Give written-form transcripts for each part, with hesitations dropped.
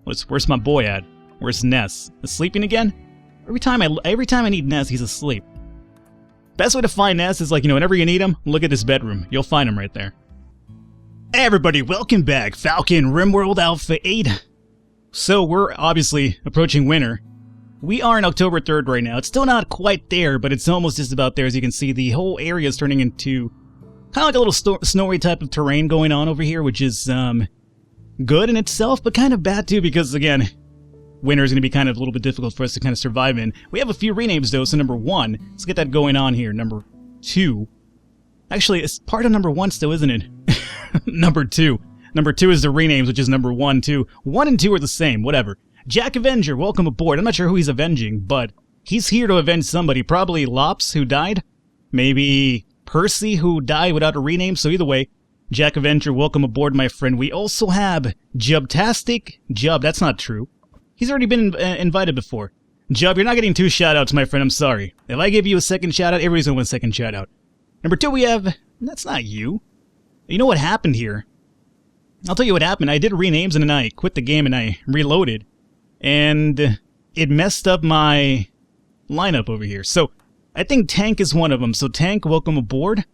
Where's my boy at? Where's Ness? Sleeping again? Every time I need Ness, he's asleep. Best way to find Ness is like, whenever you need him, look at his bedroom. You'll find him right there. Hey everybody, welcome back. Falcon, RimWorld Alpha 8. So we're obviously approaching winter. We are on October 3rd right now. It's still not quite there, but it's almost just about there. As you can see, the whole area is turning into kind of like a little snowy type of terrain going on over here, which is good in itself, but kind of bad too, because again, winter is going to be kind of a little bit difficult for us to kind of survive in. We have a few renames though, so number 1, let's get that going on here. Number 2, actually it's part of number 1 still, isn't it? Number 2 is the renames, which is number 1, 2. 1 and 2 are the same, whatever. Jack Avenger, welcome aboard. I'm not sure who he's avenging, but he's here to avenge somebody. Probably Lops, who died. Maybe Percy, who died without a rename. So either way, Jack Avenger, welcome aboard, my friend. We also have Jubtastic. Jub, that's not true. He's already been invited before. Jub, you're not getting 2 shoutouts, my friend. I'm sorry. If I give you a second shoutout, everybody's going to win a second shoutout. Number 2, we have... That's not you. You know what happened here? I'll tell you what happened. I did renames and then I quit the game and I reloaded. And it messed up my lineup over here. So I think Tank is one of them. So Tank, welcome aboard.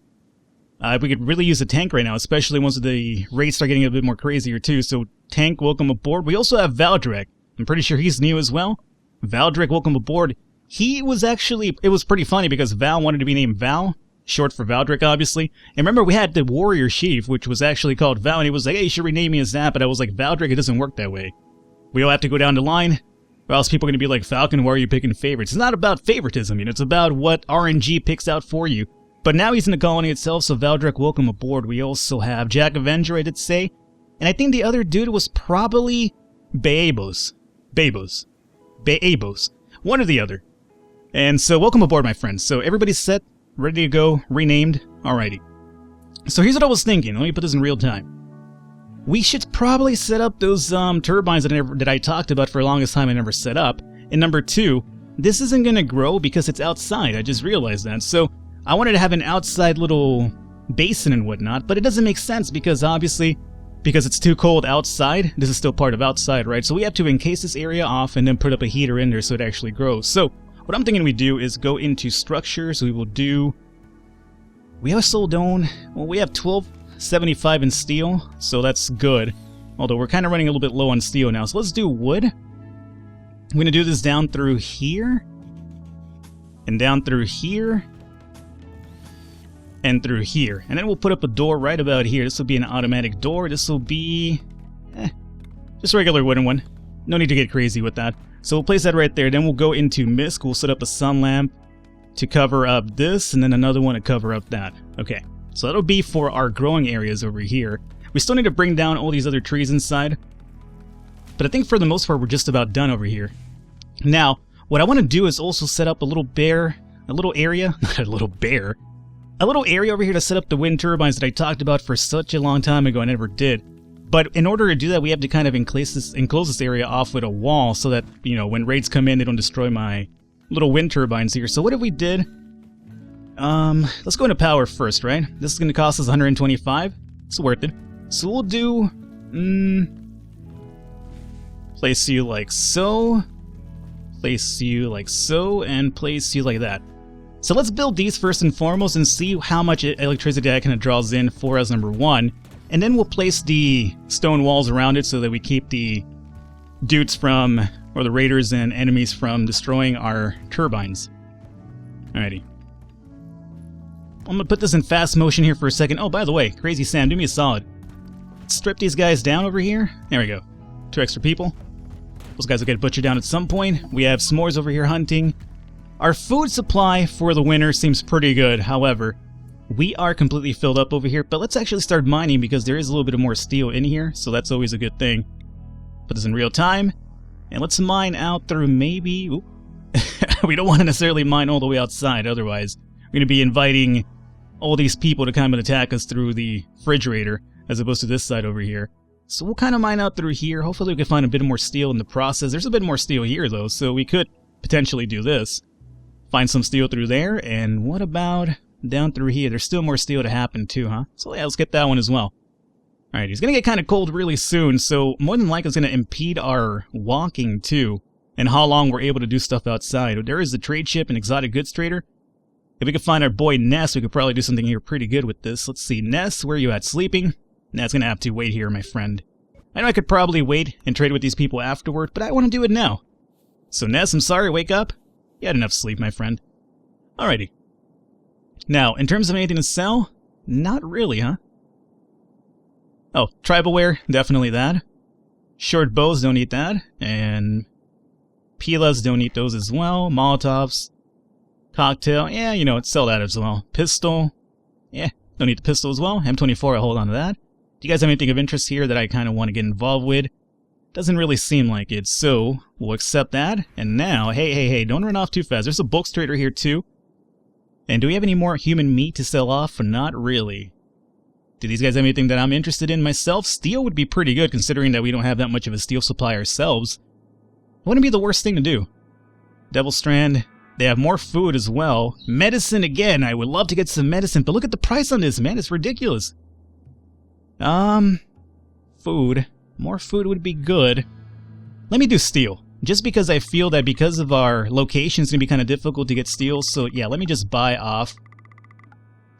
We could really use a tank right now, especially once the raids start getting a bit more crazier too. So Tank, welcome aboard. We also have Valdrek. I'm pretty sure he's new as well. Valdrek, welcome aboard. He was actually, it was pretty funny because Val wanted to be named Val. Short for Valdrek, obviously. And remember, we had the Warrior Chief, which was actually called Val, and he was like, hey, you should rename me as that. But I was like, Valdrek, it doesn't work that way. We all have to go down the line, or else people are going to be like, Falcon, why are you picking favorites? It's not about favoritism, it's about what RNG picks out for you. But now he's in the colony itself, so Valdrek, welcome aboard. We also have Jack Avenger, I did say. And I think the other dude was probably Baebos. One or the other. And so, welcome aboard, my friends. So, everybody's set, ready to go, renamed. Alrighty. So, here's what I was thinking. Let me put this in real time. We should probably set up those turbines that I talked about for the longest time I never set up. And number 2, this isn't going to grow because it's outside. I just realized that. So, I wanted to have an outside little basin and whatnot, but it doesn't make sense because obviously, because it's too cold outside, this is still part of outside, right? So we have to encase this area off and then put up a heater in there so it actually grows. So what I'm thinking we do is go into structures. We will do, we also don't, well, we have 1275 in steel, so that's good. Although we're kind of running a little bit low on steel now. So let's do wood. I'm going to do this down through here, and down through here, and through here. And then we'll put up a door right about here. This will be an automatic door. This will be just a regular wooden one. No need to get crazy with that. So we'll place that right there. Then we'll go into Mist. We'll set up a sun lamp to cover up this, and then another one to cover up that. Okay, so that'll be for our growing areas over here. We still need to bring down all these other trees inside, but I think for the most part we're just about done over here. Now, what I want to do is also set up a little area, not a little bear, a little area over here to set up the wind turbines that I talked about for such a long time ago I never did. But in order to do that, we have to kind of enclose this area off with a wall so that, when raids come in, they don't destroy my little wind turbines here. So what if we did, let's go into power first, right? This is going to cost us 125. It's worth it. So we'll do, place you like so, place you like so, and place you like that. So let's build these first and foremost and see how much electricity that kind of draws in for us, number 1. And then we'll place the stone walls around it so that we keep the dudes from, or the raiders and enemies from destroying our turbines. Alrighty. I'm going to put this in fast motion here for a second. Oh, by the way, Crazy Sam, do me a solid. Strip these guys down over here. There we go. 2 extra people. Those guys will get butchered down at some point. We have S'mores over here hunting. Our food supply for the winter seems pretty good. However, we are completely filled up over here. But let's actually start mining because there is a little bit of more steel in here. So that's always a good thing. Put this in real time. And let's mine out through maybe... we don't want to necessarily mine all the way outside. Otherwise, we're going to be inviting all these people to come and attack us through the refrigerator as opposed to this side over here. So we'll kind of mine out through here. Hopefully we can find a bit more steel in the process. There's a bit more steel here though, so we could potentially do this. Find some steel through there, and what about down through here? There's still more steel to happen too, huh? So yeah, let's get that one as well. Alright, he's gonna get kind of cold really soon, so more than likely it's gonna impede our walking too, and how long we're able to do stuff outside. There is the trade ship and exotic goods trader. If we could find our boy Ness, we could probably do something here pretty good with this. Let's see, Ness, where are you at? Sleeping? Nah, it's gonna have to wait here, my friend. I know I could probably wait and trade with these people afterward, but I want to do it now. So Ness, I'm sorry, wake up. You had enough sleep, my friend. Alrighty. Now, in terms of anything to sell, not really, huh? Oh, tribal wear, definitely that. Short bows, don't need that. And Pilas, don't need those as well. Molotovs. Cocktail, yeah, you know, sell that as well. Pistol, yeah, don't need the pistol as well. M24, I'll hold on to that. Do you guys have anything of interest here that I kind of want to get involved with? Doesn't really seem like it, so we'll accept that. And now, hey, don't run off too fast. There's a books trader here too. And do we have any more human meat to sell off? Not really. Do these guys have anything that I'm interested in myself? Steel would be pretty good considering that we don't have that much of a steel supply ourselves. Wouldn't be the worst thing to do. Devil Strand. They have more food as well. Medicine again. I would love to get some medicine, but look at the price on this, man. It's ridiculous. Food. More food would be good. Let me do steel. Just because I feel that because of our location, it's going to be kind of difficult to get steel. So yeah, let me just buy off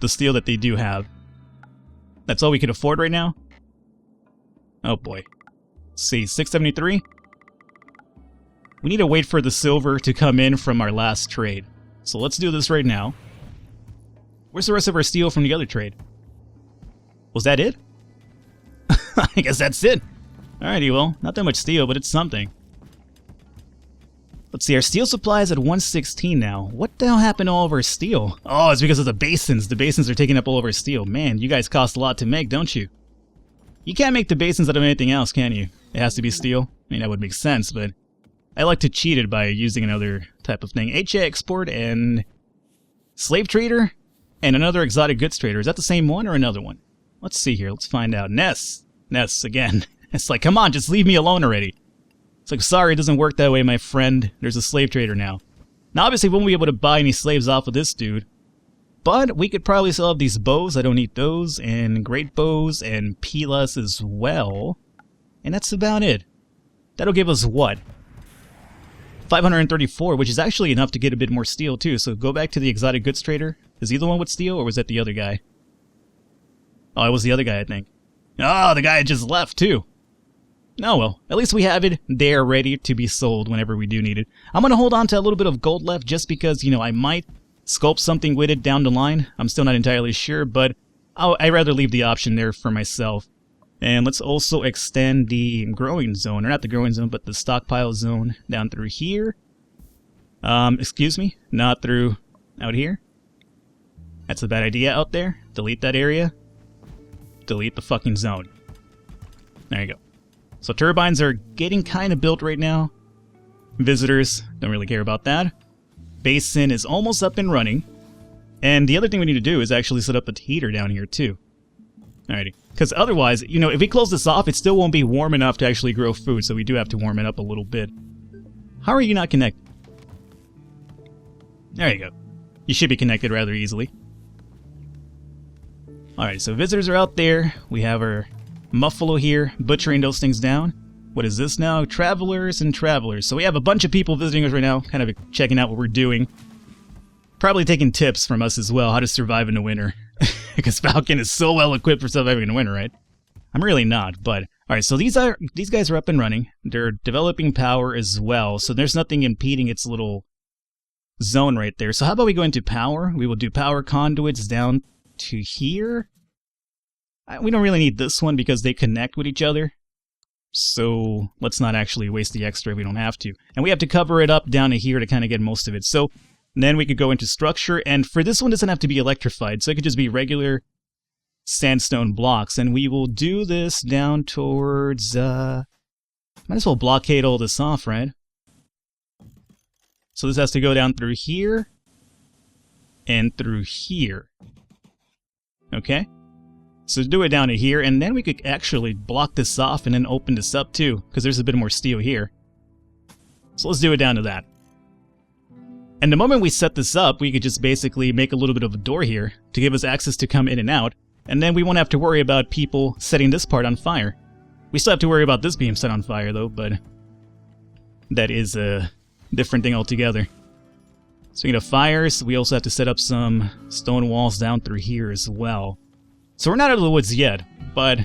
the steel that they do have. That's all we can afford right now? Oh boy. Let's see, 673? We need to wait for the silver to come in from our last trade. So let's do this right now. Where's the rest of our steel from the other trade? Was that it? I guess that's it. Alrighty, well, not that much steel, but it's something. Let's see, our steel supply is at 116 now. What the hell happened to all of our steel? Oh, it's because of the basins. The basins are taking up all of our steel. Man, you guys cost a lot to make, don't you? You can't make the basins out of anything else, can you? It has to be steel. I mean, that would make sense, but I like to cheat it by using another type of thing. HA export and slave trader and another exotic goods trader. Is that the same one or another one? Let's see here. Let's find out. Ness again. It's like, come on, just leave me alone already. It's like, sorry, it doesn't work that way, my friend. There's a slave trader now. Now, obviously, we won't be able to buy any slaves off of this dude. But we could probably sell off these bows. I don't need those. And great bows and pilas as well. And that's about it. That'll give us what? 534, which is actually enough to get a bit more steel too. So go back to the exotic goods trader. Is he the one with steel, or was that the other guy? Oh, it was the other guy, I think. Oh, the guy just left too. Oh well, at least we have it there ready to be sold whenever we do need it. I'm going to hold on to a little bit of gold left just because, you know, I might sculpt something with it down the line. I'm still not entirely sure, but I'd rather leave the option there for myself. And let's also extend the growing zone, or not the growing zone, but the stockpile zone down through here. Excuse me, not through out here. That's a bad idea out there. Delete that area. Delete the fucking zone. There you go. So turbines are getting kind of built right now. Visitors, don't really care about that. Basin is almost up and running. And the other thing we need to do is actually set up a heater down here too. Alrighty. Because otherwise, you know, if we close this off, it still won't be warm enough to actually grow food, so we do have to warm it up a little bit. How are you not connected? There you go. You should be connected rather easily. Alright, so visitors are out there. We have our Muffalo here, butchering those things down. What is this now? Travelers and travelers. So we have a bunch of people visiting us right now, kind of checking out what we're doing. Probably taking tips from us as well, how to survive in the winter. Because Falcon is so well equipped for surviving in the winter, right? I'm really not, but alright, so these guys are up and running. They're developing power as well, so there's nothing impeding its little zone right there. So how about we go into power? We will do power conduits down to here. We don't really need this one because they connect with each other. So let's not actually waste the extra if we don't have to. And we have to cover it up down to here to kind of get most of it. So then we could go into structure, and for this one, it doesn't have to be electrified, so it could just be regular sandstone blocks. And we will do this down towards, might as well blockade all this off, right? So this has to go down through here, and through here. Okay? So do it down to here, and then we could actually block this off and then open this up too, because there's a bit more steel here. So let's do it down to that. And the moment we set this up, we could just basically make a little bit of a door here to give us access to come in and out. And then we won't have to worry about people setting this part on fire. We still have to worry about this being set on fire, though, but that is a different thing altogether. Speaking of fires, we also have to set up some stone walls down through here as well. So we're not out of the woods yet, but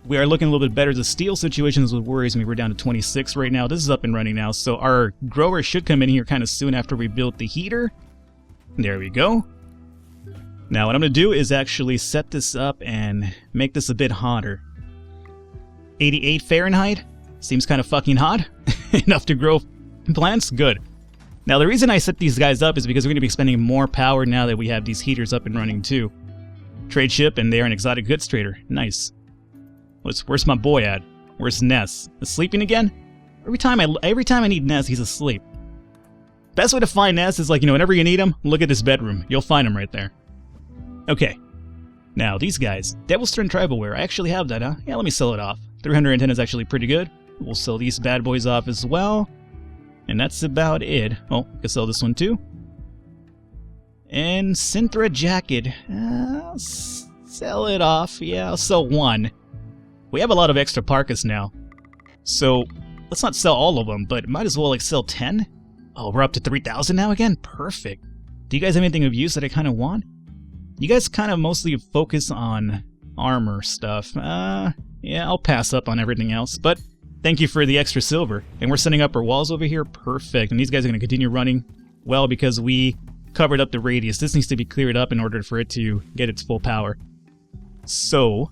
we are looking a little bit better. The steel situation is what worries me. We're down to 26 right now. This is up and running now, so our grower should come in here kind of soon after we build the heater. There we go. Now what I'm going to do is actually set this up and make this a bit hotter. 88 Fahrenheit? Seems kind of fucking hot. Enough to grow plants? Good. Now the reason I set these guys up is because we're going to be spending more power now that we have these heaters up and running too. Trade ship, and they're an exotic goods trader. Nice. Where's my boy at? Where's Ness? Sleeping again? Every time I need Ness, he's asleep. Best way to find Ness is like, whenever you need him, look at his bedroom. You'll find him right there. Okay. Now, these guys. Devil's Turn Tribalware. I actually have that, huh? Yeah, let me sell it off. 310 is actually pretty good. We'll sell these bad boys off as well. And that's about it. Oh, I can sell this one too. And Synthra Jacket. I'll sell it off. Yeah, I'll sell one. We have a lot of extra parkas now. So, let's not sell all of them, but might as well like sell 10. Oh, we're up to 3,000 now again? Perfect. Do you guys have anything of use that I kind of want? You guys kind of mostly focus on armor stuff. Yeah, I'll pass up on everything else, but thank you for the extra silver. And we're setting up our walls over here. Perfect. And these guys are going to continue running well because we covered up the radius. This needs to be cleared up in order for it to get its full power. So,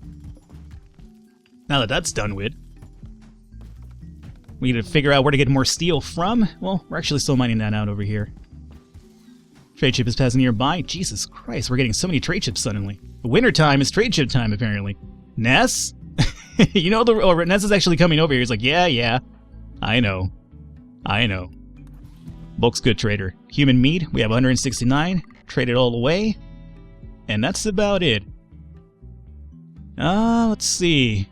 now that that's done with, we need to figure out where to get more steel from. Well, we're actually still mining that out over here. Trade ship is passing nearby. Jesus Christ, we're getting so many trade ships suddenly. Winter time is trade ship time, apparently. Ness? Ness is actually coming over here. He's like, yeah, I know. Bulk's good trader. Human meat, we have 169. Trade it all away. And that's about it. Let's see.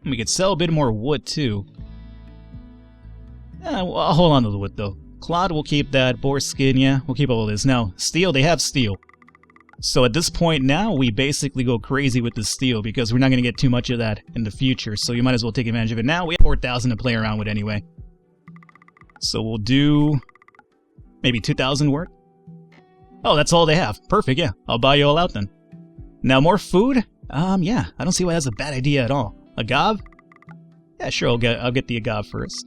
We could sell a bit more wood, too. Well, I'll hold on to the wood, though. Clod, we'll keep that. Boar skin, yeah, we'll keep all of this. Now, steel, they have steel. So at this point now, we basically go crazy with the steel because we're not going to get too much of that in the future. So you might as well take advantage of it now. We have 4,000 to play around with anyway. So we'll do maybe 2,000 worth. Oh, that's all they have. Perfect, yeah. I'll buy you all out then. Now, more food? Yeah, I don't see why that's a bad idea at all. Agave? Yeah, sure, I'll get the agave first.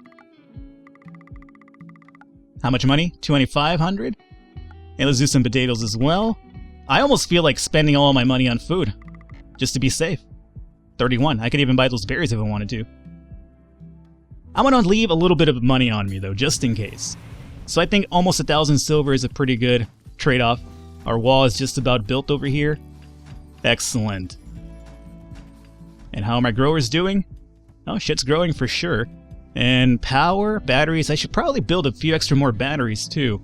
How much money? 2,500? And let's do some potatoes as well. I almost feel like spending all my money on food, just to be safe. 31. I could even buy those berries if I wanted to. I'm going to leave a little bit of money on me, though, just in case. So I think almost 1,000 silver is a pretty good trade-off. Our wall is just about built over here. Excellent. And how are my growers doing? Oh, shit's growing for sure. And power, batteries, I should probably build a few extra more batteries too.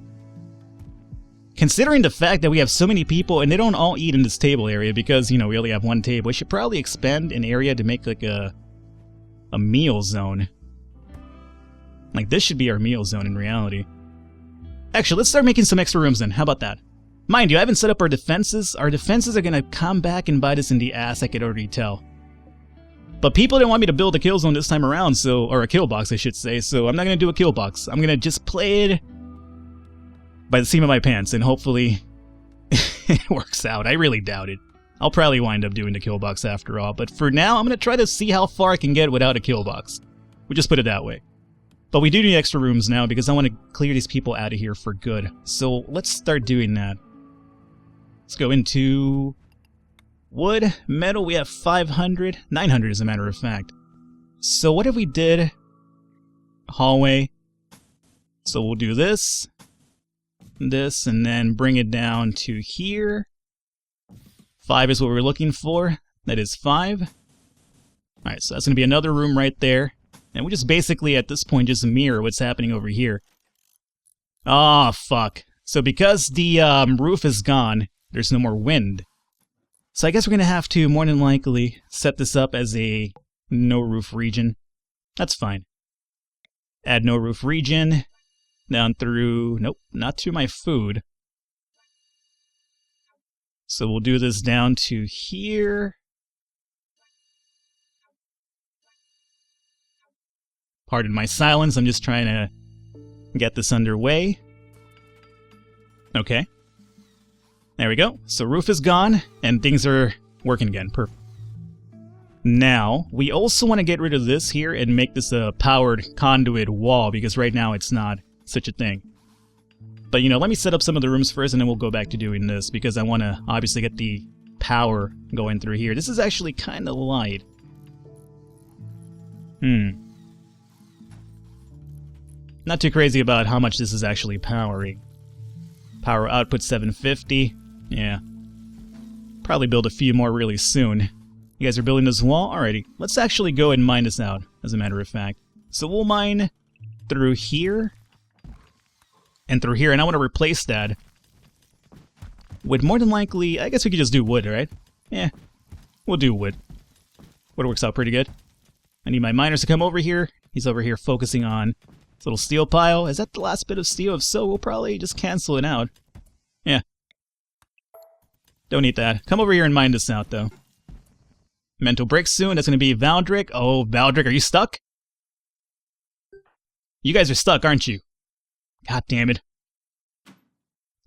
Considering the fact that we have so many people and they don't all eat in this table area because, we only have one table, we should probably expand an area to make like a meal zone. Like this should be our meal zone in reality. Actually, let's start making some extra rooms then. How about that? Mind you, I haven't set up our defenses. Our defenses are going to come back and bite us in the ass, I could already tell. But people didn't want me to build a kill zone this time around, or a kill box, I should say, so I'm not going to do a kill box. I'm going to just play it by the seam of my pants, and hopefully it works out. I really doubt it. I'll probably wind up doing the kill box after all, but for now, I'm going to try to see how far I can get without a kill box. We'll just put it that way. But we do need extra rooms now, because I want to clear these people out of here for good. So let's start doing that. Let's go into wood, metal, we have 500, 900 as a matter of fact. So what if we did hallway? So we'll do this, and then bring it down to here. 5 is what we're looking for. That is 5. Alright, so that's going to be another room right there. And we just basically, at this point, just mirror what's happening over here. Ah, fuck. So because the roof is gone, there's no more wind. So I guess we're going to have to, more than likely, set this up as a no-roof region. That's fine. Add no-roof region. Down through... Nope, not to my food. So we'll do this down to here. Pardon my silence, I'm just trying to get this underway. Okay. There we go. So roof is gone, and things are working again. Perfect. Now, we also want to get rid of this here and make this a powered conduit wall, because right now it's not such a thing. But, you know, let me set up some of the rooms first, and then we'll go back to doing this, because I want to obviously get the power going through here. This is actually kind of light. Not too crazy about how much this is actually powering. Power output 750. Yeah. Probably build a few more really soon. You guys are building this wall? Alrighty. Let's actually go and mine this out, as a matter of fact. So we'll mine through here. And through here. And I want to replace that with more than likely... I guess we could just do wood, right? Yeah. We'll do wood. Wood works out pretty good. I need my miners to come over here. He's over here focusing on this little steel pile. Is that the last bit of steel? If so, we'll probably just cancel it out. Yeah. Don't need that. Come over here and mine this out, though. Mental break soon. That's going to be Valdrick. Oh, Valdrick, are you stuck? You guys are stuck, aren't you? God damn it.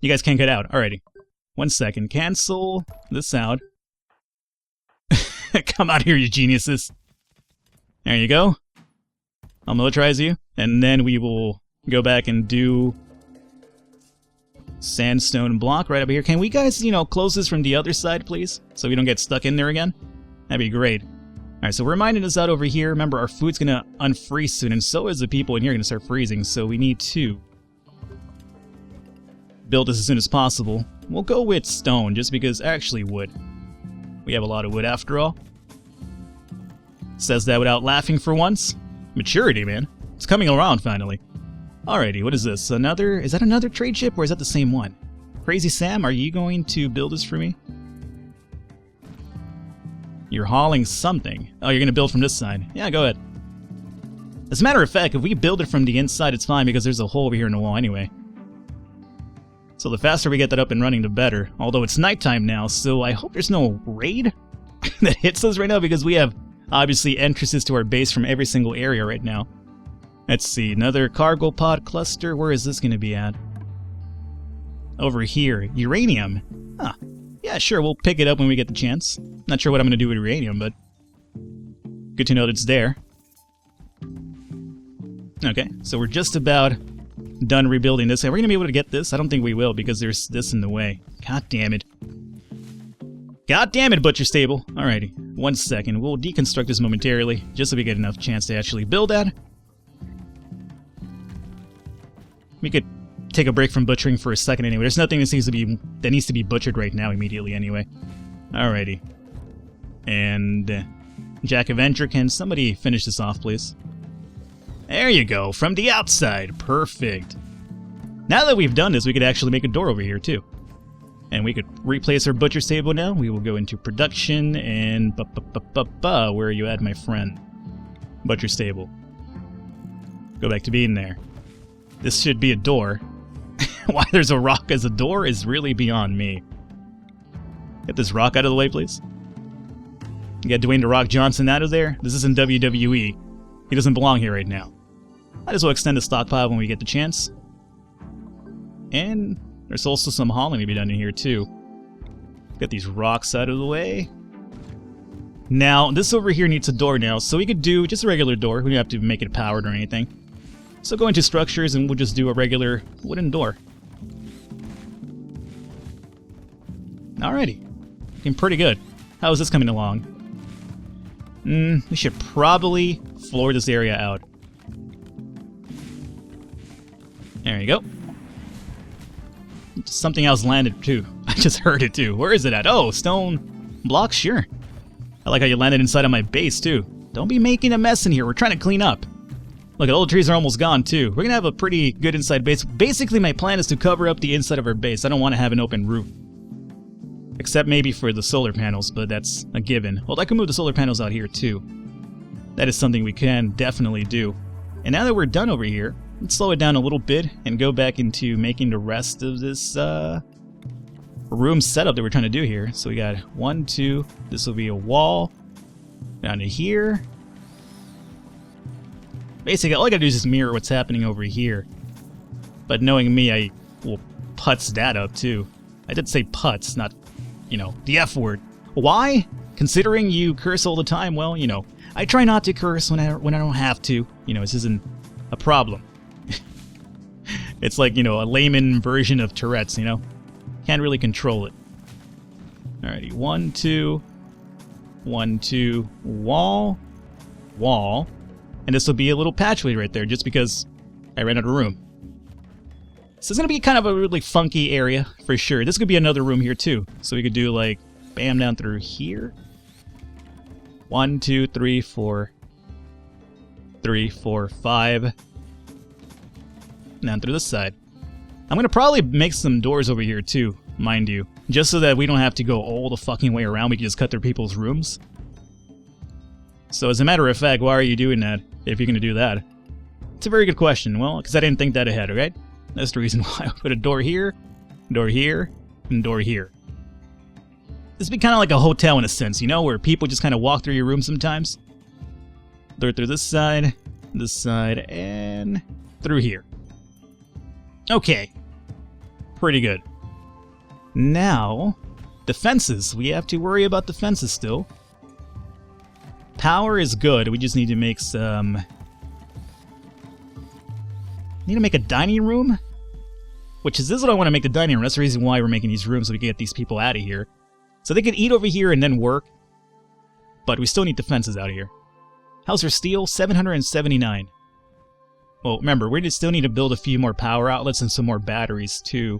You guys can't get out. Alrighty. 1 second. Cancel this out. Come out here, you geniuses. There you go. I'll militarize you. And then we will go back and do sandstone block right over here. Can we guys, you know, close this from the other side, please? So we don't get stuck in there again? That'd be great. Alright, so we're mining this out over here. Remember, our food's gonna unfreeze soon, and so is the people in here gonna start freezing, so we need to build this as soon as possible. We'll go with stone, just because, actually wood. We have a lot of wood after all. Says that without laughing for once. Maturity, man. It's coming around, finally. Alrighty, what is this? Another... Is that another trade ship, or is that the same one? Crazy Sam, are you going to build this for me? You're hauling something. Oh, you're going to build from this side. Yeah, go ahead. As a matter of fact, if we build it from the inside, it's fine, because there's a hole over here in the wall anyway. So the faster we get that up and running, the better. Although it's nighttime now, so I hope there's no raid that hits us right now, because we have, obviously, entrances to our base from every single area right now. Let's see, another cargo pod cluster. Where is this going to be at? Over here. Uranium. Huh. Yeah, sure, we'll pick it up when we get the chance. Not sure what I'm going to do with uranium, but good to know that it's there. Okay, so we're just about done rebuilding this. Are we going to be able to get this? I don't think we will, because there's this in the way. God damn it. God damn it, Butcher Stable. Alrighty, 1 second. We'll deconstruct this momentarily, just so we get enough chance to actually build that. We could take a break from butchering for a second anyway. There's nothing that needs to be butchered right now immediately anyway. Alrighty. And Jack Avenger, can somebody finish this off, please? There you go, from the outside. Perfect. Now that we've done this, we could actually make a door over here too. And we could replace our butcher stable now. We will go into production and where are you at, my friend? Butcher stable. Go back to being there. This should be a door. Why there's a rock as a door is really beyond me. Get this rock out of the way, please. Get Dwayne "The Rock" Johnson out of there. This isn't WWE. He doesn't belong here right now. Might as well extend the stockpile when we get the chance. And there's also some hauling to be done in here, too. Get these rocks out of the way. Now, this over here needs a door now, so we could do just a regular door. We don't have to make it powered or anything. So go into structures and we'll just do a regular wooden door. Alrighty. Looking pretty good. How is this coming along? We should probably floor this area out. There you go. Something else landed too. I just heard it too. Where is it at? Oh, stone blocks? Sure. I like how you landed inside of my base too. Don't be making a mess in here. We're trying to clean up. Look, all the trees are almost gone, too. We're gonna have a pretty good inside base. Basically, my plan is to cover up the inside of our base. I don't want to have an open roof. Except maybe for the solar panels, but that's a given. Well, I can move the solar panels out here, too. That is something we can definitely do. And now that we're done over here, let's slow it down a little bit and go back into making the rest of this, room setup that we're trying to do here. So we got 1, 2. This will be a wall down to here. Basically, all I gotta do is just mirror what's happening over here. But knowing me, I will putz that up too. I did say putz, not, you know, the F word. Why? Considering you curse all the time, well, you know, I try not to curse when I don't have to. You know, this isn't a problem. It's like, you know, a layman version of Tourette's, you know? Can't really control it. Alrighty, 1, 2, 1, 2, wall, wall. And this will be a little patchway right there, just because I ran out of room. So it's going to be kind of a really funky area, for sure. This could be another room here, too. So we could do, like, bam, down through here. 1, 2, 3, 4. 3, 4, 5. Down through this side. I'm going to probably make some doors over here, too, mind you. Just so that we don't have to go all the fucking way around. We can just cut through people's rooms. So as a matter of fact, why are you doing that if you're going to do that? It's a very good question. Well, because I didn't think that ahead, okay? That's the reason why I put a door here, and door here. This would be kind of like a hotel in a sense, you know, where people just kind of walk through your room sometimes. Through this side, and through here. Okay. Pretty good. Now, defenses. We have to worry about defenses still. Power is good. We just need to make some... Need to make a dining room? This is what I want to make the dining room. That's the reason why we're making these rooms, so we can get these people out of here. So they can eat over here and then work. But we still need defenses out of here. How's our steel? 779. Well, remember, we still need to build a few more power outlets and some more batteries, too.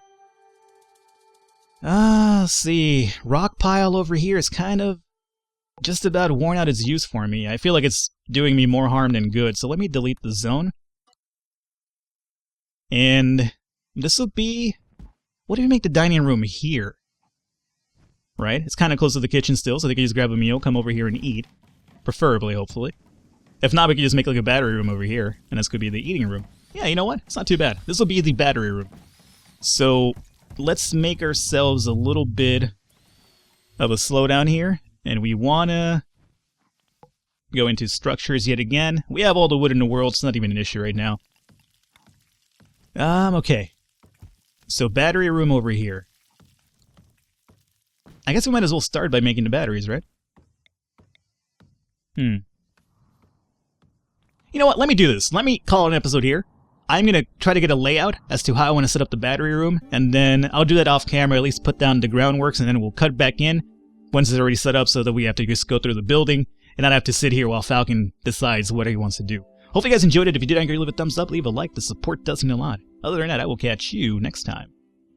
Let's see. Rock pile over here is kind of just about worn out its use for me. I feel like it's doing me more harm than good, so let me delete the zone. And this will be... What if we make the dining room here? Right? It's kind of close to the kitchen still, so they can just grab a meal, come over here and eat. Preferably, hopefully. If not, we could just make like a battery room over here, and this could be the eating room. Yeah, you know what? It's not too bad. This will be the battery room. So, let's make ourselves a little bit of a slowdown here. And we want to go into structures yet again. We have all the wood in the world. It's not even an issue right now. Okay. So battery room over here. I guess we might as well start by making the batteries, right? You know what? Let me do this. Let me call an episode here. I'm going to try to get a layout as to how I want to set up the battery room. And then I'll do that off camera, at least put down the groundworks, and then we'll cut back in once it's already set up so that we have to just go through the building and not have to sit here while Falcon decides what he wants to do. Hopefully you guys enjoyed it. If you did, leave a thumbs up, leave a like. The support does mean a lot. Other than that, I will catch you next time.